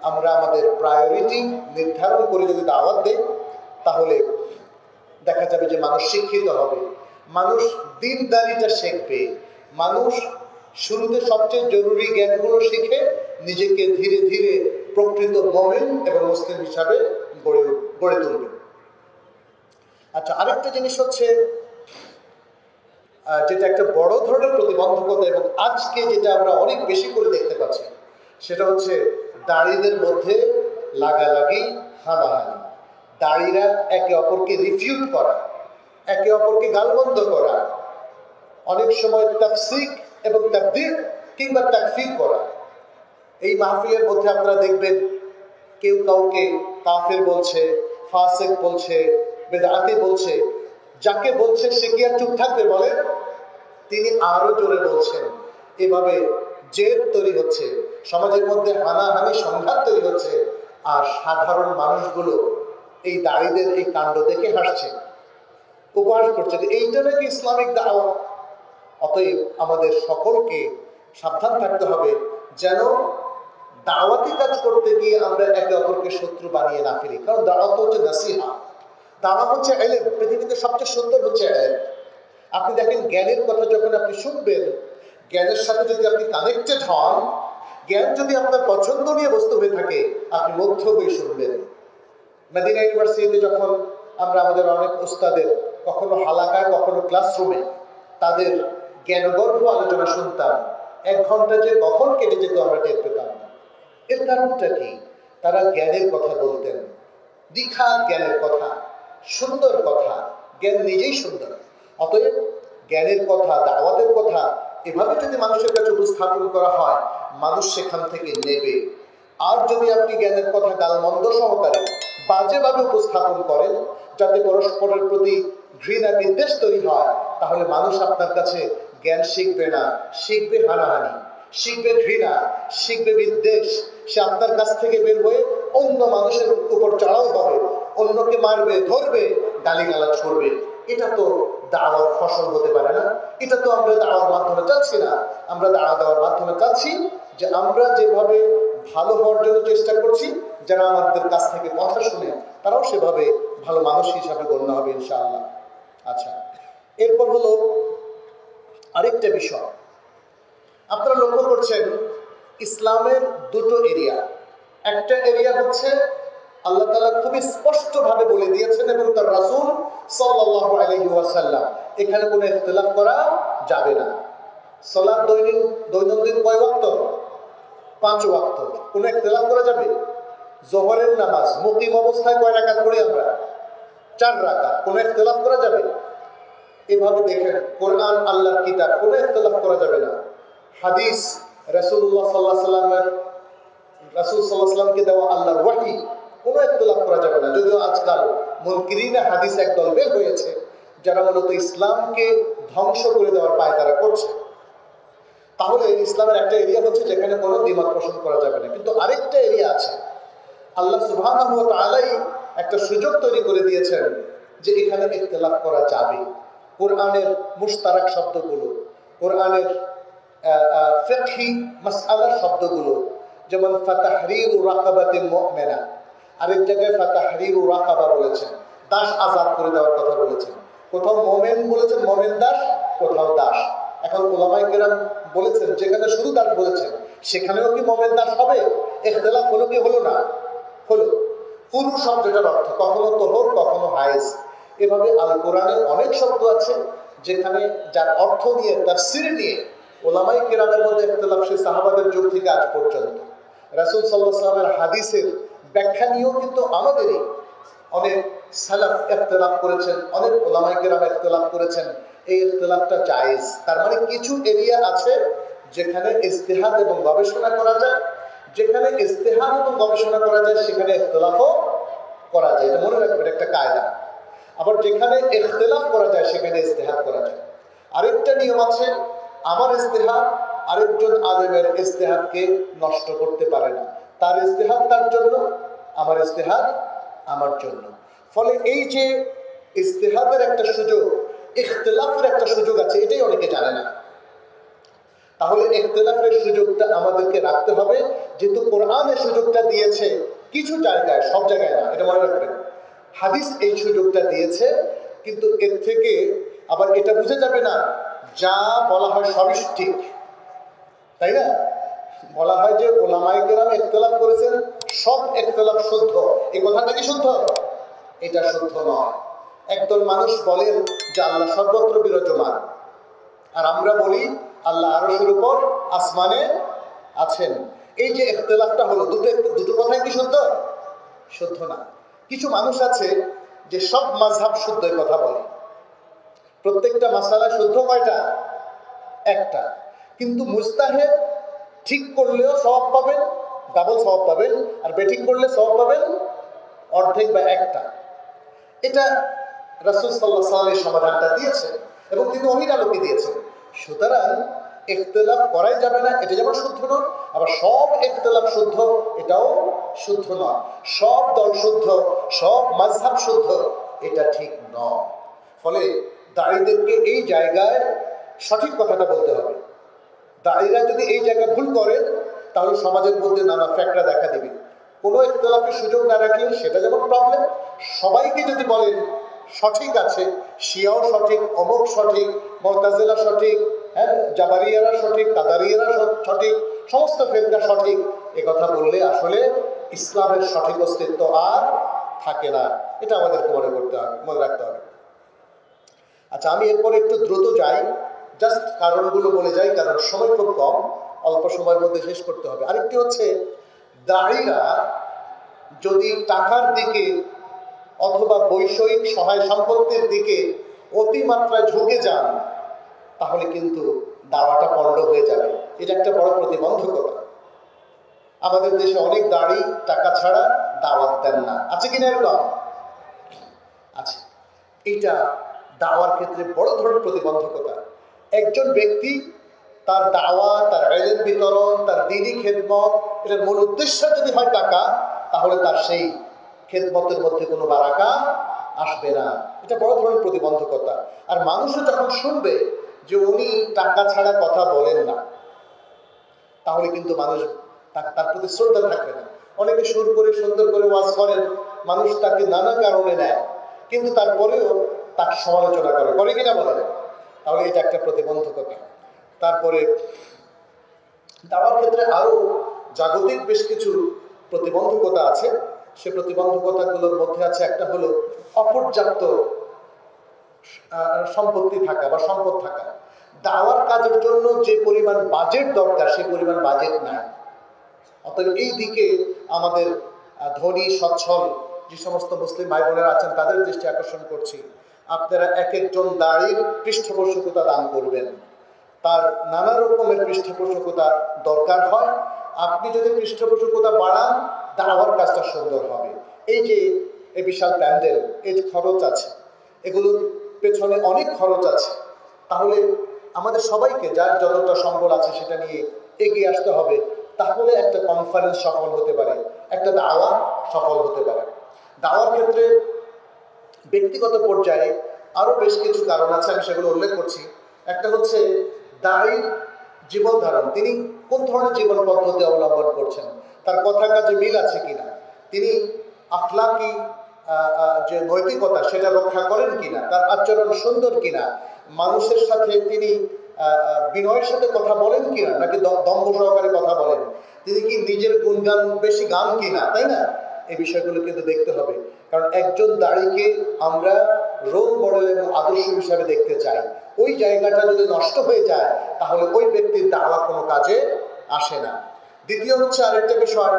আমরা আমাদের প্রায়োরিটি নির্ধারণ করে যদি দাওয়াত দেই তাহলে দেখা যাবে যে মানুষ শিক্ষিত হবে, মানুষ দিনদারিটা শিখবে, মানুষ শুরুতে সবচেয়ে জরুরি জ্ঞানগুলো শিখে নিজেকে ধীরে ধীরে প্রকৃত মুমিন এবং মুসলিম হিসাবে গড়ে তুলবে। আচ্ছা, আরেকটা জিনিস হচ্ছে যেটা একটা বড় ধরনের প্রতিবন্ধকতা এবং আজকে যেটা আমরা অনেক বেশি করে দেখতে পাচ্ছি, সেটা হচ্ছে দাড়িদের মধ্যে লাগালাগি, হানাহানি। দাড়িরা একে অপরকে রিফিউট করা, একে অপরকে গালমন্দ করা, অনেক সময় তাফসিক এবং তাকদীর কিংবা তাকফির করা। এই মাহফিলের মধ্যে আপনারা দেখবেন কেউ কাউকে কাফের বলছে, ফাসিক বলছে, বেদাতি বলছে। যাকে বলছে সে কি আর চুপ থাকবে বলেন? তিনি আরো জোরে বলছেন। এভাবে জেদ তৈরি হচ্ছে, সমাজের মধ্যে হানাহানি, সংঘাত তৈরি হচ্ছে, আর সাধারণ মানুষগুলো এই দাড়িদের এই কাণ্ড দেখে হাসছে, উপহাস করছে যে এইটা নাকি ইসলামিক দাওয়া। অতএব আমাদের সকলকে সাবধান থাকতে হবে যেন দাওয়াতি কাজ করতে গিয়ে আমরা একে অপরকে শত্রু বানিয়ে না ফেলি। কারণ দাওয়াত হচ্ছে নাসিহা, দাওয়াত হচ্ছে ইলম। পৃথিবীতে সবচেয়ে সুন্দর হচ্ছে ইলম। আপনি দেখেন জ্ঞানের কথা যখন আপনি শুনবেন, জ্ঞানের সাথে যদি আপনি কানেক্টেড হন, জ্ঞান যদি আপনার পছন্দনীয় বস্তু হয়ে থাকে, আপনি মুগ্ধ হয়ে শুনবেন। মদিনা ইউনিভার্সিটিতে যখন আমরা আমাদের অনেক উস্তাদের কখনো হালাকায় কখনো ক্লাসরুমে তাদের জ্ঞানগর্ভ আলোচনা শুনতাম, 1 ঘন্টা যে কখন কেটে যেত আমরা টের পেতাম না। এর কারণটা কি? তারা জ্ঞানের কথা বলতেন, দ্বিখাত জ্ঞানের কথা, সুন্দর কথা। জ্ঞান নিজেই সুন্দর। অতএব জ্ঞানের কথা, দাওয়াতের কথা এভাবে যদি মানুষের কাছে উপস্থাপন করা হয়, মানুষ সেখান থেকে নেবে। আর যদি আপনি জ্ঞানের কথা গালমন্দ সহকারে বাজেভাবে উপস্থাপন করেন, যাতে পরস্পরের প্রতি ঘৃণা বিদ্বেষ তৈরি হয়, তাহলে মানুষ আপনার কাছে জ্ঞান শিখবে না, শিখবে হানাহানি, শিখবে ঘৃণা, শিখবে বিদ্বেষ। সে আপনার কাছ থেকে বের হয়ে অন্য মানুষের উপর চড়াও হবে, অন্যকে মারবে, ধরবে, গালিগালাজ করবে। এটা তো দাওয়ার ফসল হতে পারে না। এটা তো আমরা দাওয়ার মাধ্যমে চাচ্ছি না। আমরা দাওয়া দেওয়ার মাধ্যমে চাচ্ছি যে আমরা যেভাবে ভালো হওয়ার জন্য চেষ্টা করছি, যারা আমাদের কাছ থেকে কথা শুনে তারাও সেভাবে ভালো মানুষ হিসাবে গণ্য হবে ইনশাআল্লাহ। আচ্ছা, এরপর হলো আরেকটা বিষয়। আপনারা লক্ষ্য করছেন ইসলামের 2টো এরিয়া। একটা এরিয়া হচ্ছে আল্লাহ তাআলা খুবই স্পষ্টভাবে বলে দিয়েছেন এবং তার রাসূল সাল্লাল্লাহু আলাইহি ওয়াসাল্লাম, এখানে কোনো ইখতিলাফ করা যাবে না। সালাত দৈনন্দিন কয় ওয়াক্ত? 5 ওয়াক্ত। কোনো ইখতিলাফ করা যাবে? যোহরের নামাজ মুকিম অবস্থায় কয় রাকাত পড়ি আমরা? 4 রাকাত। কোনো ইখতিলাফ করা যাবে? এভাবে দেখেন কোরআন আল্লাহর কিতাব, কোনো ইখতিলাফ করা যাবে না। হাদিস রাসূলুল্লাহ সাল্লাল্লাহু আলাইহি ওয়াসাল্লামের, রাসূল সাল্লাল্লাহু আলাইহি ওয়াসাল্লামকে দেওয়া আল্লাহর ওয়াহী, কোনো ইখতিলাফ করা যাবে না। যদিও আজকাল মুনকিরিনে হাদিস একদল বের হয়েছে যারা মূলত ইসলামকে ধ্বংস করে দেওয়ার পায় তারা করছে। তাহলে ইসলামের একটা এরিয়া হচ্ছে যেখানে কোনো দ্বিমত পোষণ করা যাবে না। কিন্তু আরেকটা এরিয়া আছে, আল্লাহ সুবহানাহু ওয়া তাআলাই একটা সুযোগ তৈরি করে দিয়েছেন যে এখানে ইখতিলাফ করা যাবে। কোরআনের মুশতারাক শব্দগুলো, কোরআনের ফিকহি মাসআলার শব্দগুলো, যেমন ফাতাহরিরু রাকাবাতিন মুমিনা, আরেক জায়গায় ফাতাহরিরু রাকাবা বলেছেন, দাস আজাদ করে দেওয়ার কথা বলেছেন। কোথাও মোমেন বলেছেন, মোমেন দাস, কোথাও দাস। এখন উলামায়ে কেরাম বলেছেন যেখানে শুধু দাস বলেছেন সেখানেও কি মোমেন দাস হবে? ইখতিলাফ হলো কি হলো না? হলো। পুরুষ শব্দটার অর্থ কখনো তোহর, কখনো হায়েজ। এভাবে আল কোরআনে অনেক শব্দ আছে যেখানে যার অর্থ নিয়ে, তাফসীর নিয়ে উলামায়ে কেরামের মধ্যে ইখতিলাফ সেই সাহাবাদের যুগ থেকে আজ পর্যন্ত। রাসূল সাল্লাল্লাহু আলাইহি ওয়াসাল্লামের হাদিসের ব্যাখ্যা নিয়েও কিন্তু আমাদেরই অনেক সালাফ ইখতিলাফ করেছেন, অনেক উলামায়ে কেরাম ইখতিলাফ করেছেন। এই ইখতিলাফটা জায়েজ। তার মানে কিছু এরিয়া আছে যেখানে ইজতিহাদ এবং গবেষণা করা যায়, যেখানে ইজতিহাদ এবং গবেষণা করা যায় সেখানে ইখতিলাফও করা যায়। এটা মনে রাখবেন, একটা কায়দা। আবার যেখানে ইখতিলাফ করা যায় সেখানে ইজতিহাদ করা যায়। আরেকটা নিয়ম আছে, আমার ইজতিহাদ আরেকজন আলেমের ইজতিহাদকে নষ্ট করতে পারে না। তার ইজতিহাদ তার জন্য, আমার ইজতিহাদ আমার জন্য। ফলে এই যে ইজতিহাদের একটা সুযোগ, ইখতিলাফের একটা সুযোগ আছে, এটাই অনেকে জানে না। তাহলে ইখতিলাফের সুযোগটা আমাদেরকে রাখতে হবে, যেহেতু কোরআনের সুযোগটা দিয়েছে কিছু জায়গায়, সব জায়গায় না, এটা মনে রাখবেন। হাদিস এই সুযোগটা দিয়েছে, কিন্তু এর থেকে আবার এটা বুঝে যাবে না যা বলা হয় সবই ঠিক, তাই না? বলা হয় যে উলামায়ে কেরাম ইখতিলাফ করেছেন, সব ইখতিলাফ শুদ্ধ। এই কথাটা কি শুদ্ধ? এটা শুদ্ধ নয়। একদল মানুষ বলেন যে আল্লাহ সর্বত্র বিরাজমান, আর আমরা বলি আল্লাহ আরশের উপর আসমানে আছেন। এই যে ইখতিলাফটা হলো, দুটো কথাই কি শুদ্ধ? শুদ্ধ না। কিছু মানুষ আছে যে সব মাযহাব শুদ্ধ কথা বলে, প্রত্যেকটা মাসালা শুদ্ধ কয়টা? একটা। কিন্তু মুজতাহিদ ঠিক করলেও সওয়াব পাবেন, ডাবল সওয়াব পাবেন, আর বেঠিক করলে সওয়াব পাবেন অর্ধেক বা একটা। এটা রাসূল সাল্লাল্লাহু আলাইহি ওয়াসাল্লাম সমাধানটা দিয়েছেন এবং তিনি ওহীর আলোকে দিয়েছেন। সুতরাং ইখতিলাফ করাই যাবে না, এটা যেমন শুদ্ধ নয়, আবার সব ইখতিলাফ শুদ্ধ এটাও শুদ্ধ নয়। সব দল শুদ্ধ, সব মাযহাব শুদ্ধ, এটা ঠিক নয়। ফলে দায়ীদেরকে এই জায়গায় সঠিক কথাটা বলতে হবে। দায়ীরা যদি এই জায়গায় ভুল করেন তাহলে সমাজের মধ্যে নানা ফ্যাকড়া দেখা দেবে। কোনো ইখতিলাফের সুযোগ না রাখলে সেটা যেমন প্রবলেম, সবাইকে যদি বলেন সঠিক আছে, শিয়াও সঠিক, অমুক সঠিক, মুতাজিলা সঠিক, জাবারিয়ারা সঠিক, কাদারিয়ারা সঠিক, সমস্ত ফিরকা সঠিক, কথা বললে আসলে ইসলামের সঠিক অস্তিত্ব আর থাকে না। এটা আমাদেরকে মনে রাখতে হবে। আচ্ছা, আমি এরপরে একটু দ্রুত যাই, জাস্ট কারণগুলো বলে যাই, কারণ সময় খুব কম, অল্প সময়ের মধ্যে শেষ করতে হবে। আরেকটি হচ্ছে, দায়ীরা যদি টাকার দিকে অথবা বৈষয়িক সহায় সম্পত্তির দিকে অতিমাত্রায় ঝুঁকে যান তাহলে কিন্তু দাওয়াটা পণ্ড হয়ে যাবে। এটা একটা বড় প্রতিবন্ধকতা। আমাদের দেশে অনেক দাড়ি টাকা ছাড়া দাওয়াত দেন না, আছে কিনা এরকম? আছে। এটা দাওয়ার ক্ষেত্রে বড় ধরনের প্রতিবন্ধকতা। একজন ব্যক্তি তার দাওয়া, তার ইলম বিতরণ, তার দ্বীনি খেদমত, এটার মূল উদ্দেশ্য যদি হয় টাকা, তাহলে তার সেই খেদমতের মধ্যে কোনো বারাকা আসবে না। এটা বড় ধরনের প্রতিবন্ধকতা। আর মানুষও যখন শুনবে যে উনি টাকা ছাড়া কথা বলেন না, তাহলে কিন্তু মানুষ তার প্রতি শ্রদ্ধা থাকবে না। অনেকে সুর করে সুন্দর করে ওয়াজ করেন, মানুষ তাকে নানা কারণে নেয়, কিন্তু তারপরেও তার সমালোচনা করে কিনা বলেন? তাহলে এটা একটা প্রতিবন্ধকতা। তারপরে দাওয়ার ক্ষেত্রে আরো জাগতিক বেশ কিছু প্রতিবন্ধকতা আছে। সে প্রতিবন্ধকতাগুলোর মধ্যে আছে একটা হলো অপর্যাপ্ত সম্পত্তি থাকা বা সম্পদ থাকা। দাওয়ার কাজের জন্য যে পরিমাণ বাজেট দরকার সেই পরিমাণ বাজেট নাই। অতএব এই দিকে আমাদের ধনী সচ্ছল যে সমস্ত মুসলিম ভাই বোনেরা আছেন তাদের দৃষ্টি আকর্ষণ করছি, আপনারা এক একজন দাঁড়ির পৃষ্ঠপোষকতা দান করবেন। তার নানা রকমের পৃষ্ঠপোষকতা দরকার হয়। আপনি যদি পৃষ্ঠপোষকতা বাড়ান, দাওয়ার কাজটা সুন্দর হবে। এই যে এই বিশাল প্যান্ডেল, এর খরচ আছে, এগুলোর পেছনে অনেক খরচ আছে। তাহলে আমাদের সবাইকে যার যতটা সম্বল আছে সেটা নিয়ে এগিয়ে আসতে হবে, তাহলে একটা কনফারেন্স সফল হতে পারে, একটা দাওয়া সফল হতে পারে। দাওয়ার ক্ষেত্রে ব্যক্তিগত পর্যায়ে আরও বেশ কিছু কারণ আছে, আমি সেগুলো উল্লেখ করছি। একটা হচ্ছে দায়ীর জীবন ধারণ, তিনি কোন ধরনের জীবন পদ্ধতি অবলম্বন করছেন, তার কথা কাজে মিল আছে কিনা, তিনি আখলাকি যে নৈতিকতা সেটা রক্ষা করেন কিনা, তার আচরণ সুন্দর কিনা, মানুষের সাথে তিনি বিনয়ের সাথে কথা বলেন কিনা, নাকি দম্ভ সহকারে কথা বলেন, তিনি কি নিজের গুণগান বেশি গান কিনা, তাই না? এই বিষয়গুলো কিন্তু দেখতে হবে, কারণ একজন দাড়িকে আমরা রোল মডেল এবং আদর্শ হিসাবে দেখতে চাই। ওই জায়গাটা যদি নষ্ট হয়ে যায় তাহলে ওই ব্যক্তির দাওয়া কোনো কাজে আসে না। দ্বিতীয় হচ্ছে আরেকটা বিষয়,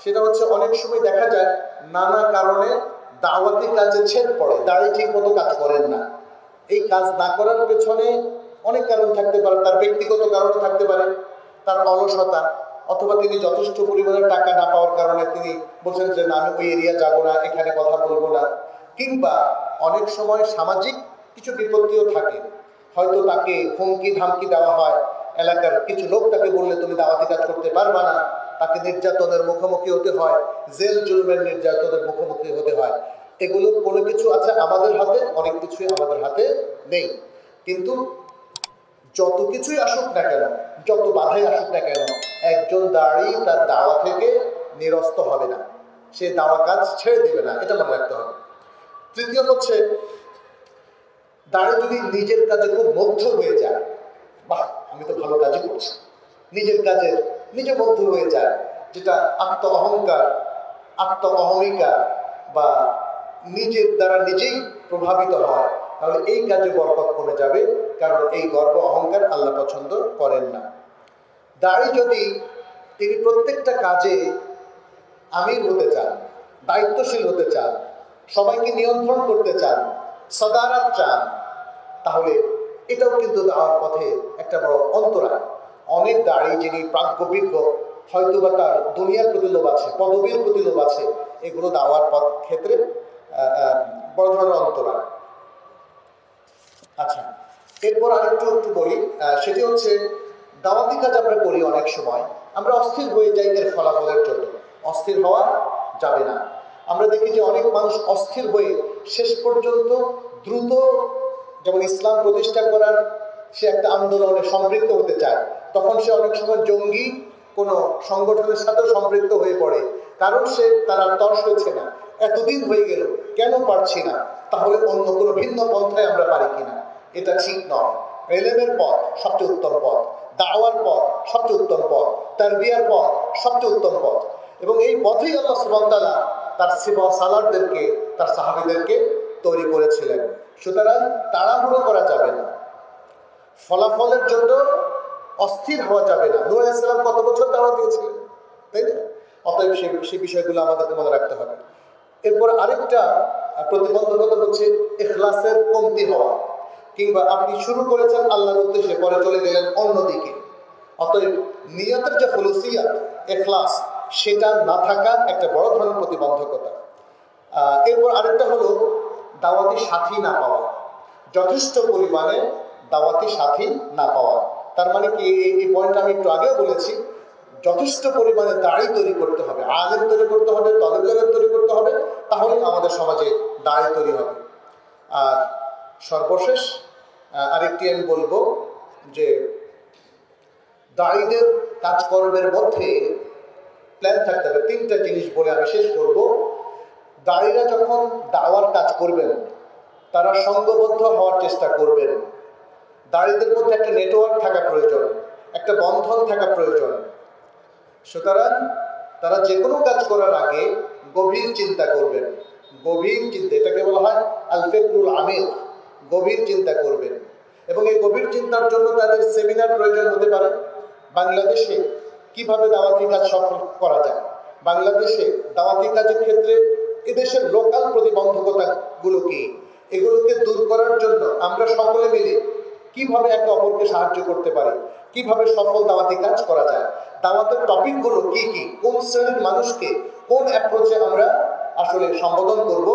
সেটা হচ্ছে অনেক সময় দেখা যায় নানা কারণে দাওয়াতি কাজে ছেদ পড়ে, দাড়ি ঠিক মতো কাজ করেন না। এই কাজ না করার পেছনে অনেক কারণ থাকতে পারে, তার ব্যক্তিগত কারণও থাকতে পারে, তার অলসতা, অথবা তিনি যথেষ্ট পরিমাণে টাকা না পাওয়ার কারণে তিনি বলছেন যে না, আমি ওই এরিয়া যাব না, এখানে কথা বলবো না। কিংবা অনেক সময় সামাজিক কিছু বিপত্তিও থাকে, হয়তো তাকে হুমকি ধামকি দেওয়া হয়, এলাকার কিছু লোক তাকে বললে তুমি দাওয়াতি কাজ করতে পারবা না, তাকে নির্যাতনের মুখোমুখি হতে হয়, জেল জুলুমের নির্যাতনের মুখোমুখি হতে হয়। এগুলোর কোনো কিছু আছে আমাদের হাতে, অনেক কিছুই আমাদের হাতে নেই। কিন্তু যত কিছুই আসুক না কেন, যত বাধাই আসুক না কেন, একজন দাড়ি তার দাওয়া থেকে নিরস্ত হবে না, সে দাওয়া কাজ ছেড়ে দেবে না, এটা মনে রাখতে হবে। তৃতীয় হচ্ছে, দাড়ি যদি নিজের কাজে খুব মুগ্ধ হয়ে যায়, বাহ আমি তো ভালো কাজই করছি, নিজের কাজে নিজে মুগ্ধ হয়ে যায়, যেটা আত্ম অহংকার, আত্ম অহমিকা বা নিজের দ্বারা নিজেই প্রভাবিত হয়, তাহলে এই কাজে বরকত কমে যাবে, কারণ এই গর্ব অহংকার আল্লাহ পছন্দ করেন না। দাড়ি যদি তিনি প্রত্যেকটা কাজে আমির হতে চান, দায়িত্বশীল হতে চান, সবাইকে নিয়ন্ত্রণ করতে চান, সদারাত চান, তাহলে এটাও কিন্তু দাওয়ার পথে একটা বড় অন্তরায়। অনেক দাড়ি যিনি প্রাজ্ঞবিজ্ঞ, হয়তো বা তার দুনিয়ার প্রতি লোভ আছে, পদবীর প্রতি লোভ আছে, এগুলো দাওয়ার পথ ক্ষেত্রে বড় ধরনের অন্তরায়। আচ্ছা, এরপর আরেকটু বলি, সেটি হচ্ছে দাওয়াতি কাজ আমরা করি, অনেক সময় আমরা অস্থির হয়ে যাই এর ফলাফলের জন্য। অস্থির হওয়া যাবে না। আমরা দেখি যে অনেক মানুষ অস্থির হয়ে শেষ পর্যন্ত দ্রুত, যেমন ইসলাম প্রতিষ্ঠা করার সে একটা আন্দোলনে সম্পৃক্ত হতে চায়, তখন সে অনেক সময় জঙ্গি কোনো সংগঠনের সাথেও সম্পৃক্ত হয়ে পড়ে, কারণ সে তার তর্স হয়েছে না, এতদিন হয়ে গেল কেন পারছি না, তাহলে অন্য কোনো ভিন্ন পন্থায় আমরা পারি কিনা। এটা ঠিক নয়। এলেমের পথ সবচেয়ে উত্তম পথ, দাওয়ার পথ সবচেয়ে উত্তম পথ, তারবিয়ার পথ সবচেয়ে উত্তম পথ, এবং এই পথেই আল্লাহ সুবহানাহু ওয়া তাআলা তার সিফা সালারদেরকে, তার সাহাবীদেরকে তৈরি করেছিলেন। সুতরাং তাড়াহুড়ো করা যাবে না, ফলাফলের জন্য অস্থির হওয়া যাবে না। নূহ আলাইহিস সালাম কত বছর দাওয়াত দিয়েছিলেন, তাই না? অতএব সেই বিষয়গুলো আমাদেরকে মনে রাখতে হবে। এরপর আরেকটা প্রতিবন্ধকতা হচ্ছে ইখলাসের কমতি হওয়া, কিংবা আপনি শুরু করেছেন আল্লাহর উদ্দেশ্যে, পরে চলে গেলেন অন্যদিকে। অতএব নিয়তের যে খুলুসিয়াত, ইখলাস, সেটা না থাকা একটা বড় ধরনের প্রতিবন্ধকতা। এরপর আরেকটা হলো দাওয়াতি সাথী না পাওয়া, যথেষ্ট পরিমাণে দাওয়াতি সাথী না পাওয়া। তার মানে কি, এই পয়েন্টটা আমি একটু আগেও বলেছি, যথেষ্ট পরিমাণে দাড়ি তৈরি করতে হবে, আলেম তৈরি করতে হবে, তলেব ইলম তৈরি করতে হবে, তাহলে আমাদের সমাজে দাড়ি তৈরি হবে। আর সর্বশেষ আরেকটি আমি বলবো যে দাড়িদের কাজকর্মের মধ্যে প্ল্যান থাকতে হবে। তিনটা জিনিস বলে আমি শেষ করব। দাড়িরা যখন দাওয়ার কাজ করবেন, তারা সংঘবদ্ধ হওয়ার চেষ্টা করবেন। দাড়িদের মধ্যে একটা নেটওয়ার্ক থাকা প্রয়োজন, একটা বন্ধন থাকা প্রয়োজন। সুতরাং তারা যে কোনো কাজ করার আগে গভীর চিন্তা করবেন, গভীর চিন্তা, এটাকে বলা হয় আল ফিকরুল আমিক, গভীর চিন্তা করবেন। এবং এই গভীর চিন্তার জন্য তাদের সেমিনার প্রয়োজন হতে পারে। বাংলাদেশে কিভাবে দাওয়াতি কাজ সফল করা যায়, বাংলাদেশে দাওয়াতি কাজের ক্ষেত্রে এদেশের লোকাল প্রতিবন্ধকতাগুলো কি, এগুলোকে দূর করার জন্য আমরা সকলে মিলে কিভাবে একে অপরকে সাহায্য করতে পারি, কিভাবে সফল দাওয়াতি কাজ করা যায়, দাওয়াতের টপিকগুলো কি কি, কোন শ্রেণীর মানুষকে কোন অ্যাপ্রোচে আমরা আসলে সম্বোধন করব,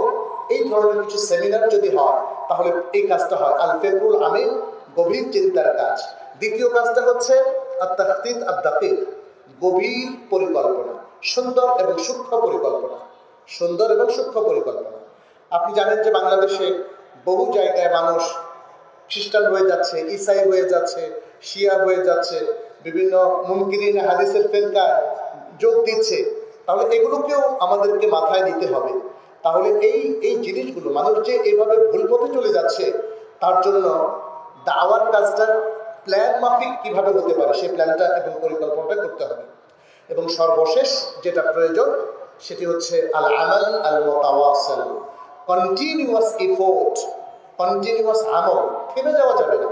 এই ধরনের কিছু সেমিনার যদি হয় তাহলে এই কাজটা হয়। আল ফিকরুল আমিক, গভীর চিন্তার কাজ। দ্বিতীয় কাজটা হচ্ছে আত-তাখতিত আদ-দাকিক, গভীর পরিকল্পনা, সুন্দর এবং সূক্ষ্ম পরিকল্পনা, সুন্দর এবং সূক্ষ্ম পরিকল্পনা। আপনি জানেন যে বাংলাদেশে বহু জায়গায় মানুষ খ্রিস্টান হয়ে যাচ্ছে, ঈসাই হয়ে যাচ্ছে, শিয়া হয়ে যাচ্ছে, বিভিন্ন মুনকিরিন হাদিসের ফেরকায় যোগ দিচ্ছে। তাহলে এগুলোকেও আমাদেরকে মাথায় দিতে হবে। তাহলে এই জিনিসগুলো মানুষ যে এইভাবে ভুল পথে চলে যাচ্ছে, তার জন্য দাওয়ার কাজটা প্ল্যান মাফিক কিভাবে হতে পারে সেই প্ল্যানটা এবং পরিকল্পনাটা করতে হবে। এবং সর্বশেষ যেটা প্রয়োজন সেটি হচ্ছে আল আমাল আল মুতাওয়াসিল, কন্টিনিউয়াস এফোর্ট, কন্টিনিউয়াস আমল। থেমে যাওয়া যাবে না,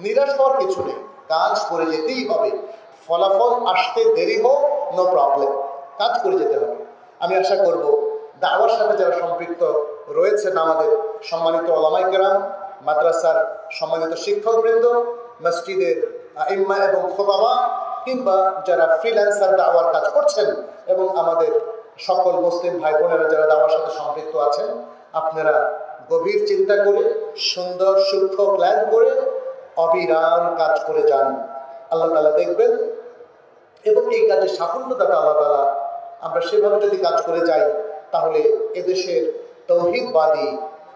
নিরাশ হওয়ার কিছু নেই, কাজ করে যেতেই হবে। ফলাফল আসতে দেরি হোক, নো প্রবলেম, কাজ করে যেতে হবে। আমি আশা করব দাওয়ার সাথে যারা সম্পৃক্ত রয়েছেন, আমাদের সম্মানিত ওলামায়ে কেরাম, মাদ্রাসার সম্মানিত শিক্ষকবৃন্দ, মসজিদের ইম্মা এবং খোতাবা, কিংবা যারা ফ্রিল্যান্সার দাওয়ার কাজ করছেন, এবং আমাদের সকল মুসলিম ভাই বোনেরা যারা দাওয়ার সাথে সম্পৃক্ত আছেন, আপনারা গভীর চিন্তা করে, সুন্দর সূক্ষ্ম প্ল্যান করে অবিরাম কাজ করে যান। আল্লাহ তাআলা দেখবেন এবং এই কাজের সাফল্যদাতা আল্লাহ তাআলা। আমরা সেভাবে যদি কাজ করে যাই, তাহলে এদেশের তৌহিদবাদী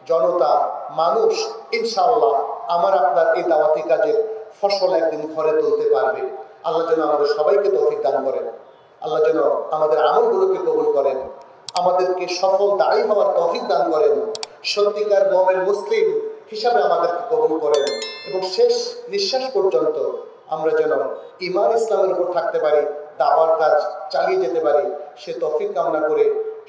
জনতা, মানুষ ইনশাআল্লাহ আমার আপনার এই দাওয়াতি কাজের ফসল একদিন ঘরে তুলতে পারবে। আল্লাহ যেন আমাদের সবাইকে তৌফিক দান করেন, আল্লাহ যেন আমাদের আমলগুলোকে কবুল করেন, আমাদেরকে সফল দায়ী হওয়ার তৌফিক দান করেন, সত্যিকার মুমিন মুসলিম হিসাবে আমাদেরকে কবুল করেন, এবং শেষ নিঃশ্বাস পর্যন্ত আমরা যেন ঈমান ইসলামের উপর থাকতে পারি, দাওয়ার কাজ চালিয়ে যেতে পারি, সে তৌফিক কামনা করে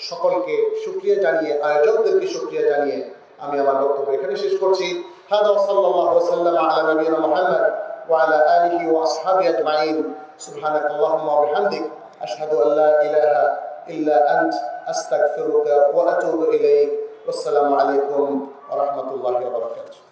সকলকে শুকরিয়া জানিয়ে, আয়োজকদেরকে শুকরিয়া জানিয়ে আমি আমার বক্তব্য এখানে শেষ করছি। হাদা সাল্লাল্লাহু ওয়া সাল্লাম আলা নবিয়িনা মুহাম্মদ ওয়া আলা আলিহি ওয়া আসহাবিহি আজমাইন। সুবহানাকাল্লাহুম্মা ওয়া বিহামদিক, আশহাদু আল লা ইলাহা ইল্লা আনত, আস্তাগফিরুকা ওয়া আতুবু ইলাইক। আসসালামু আলাইকুম ওয়া রাহমাতুল্লাহি ওয়া বারাকাতুহু।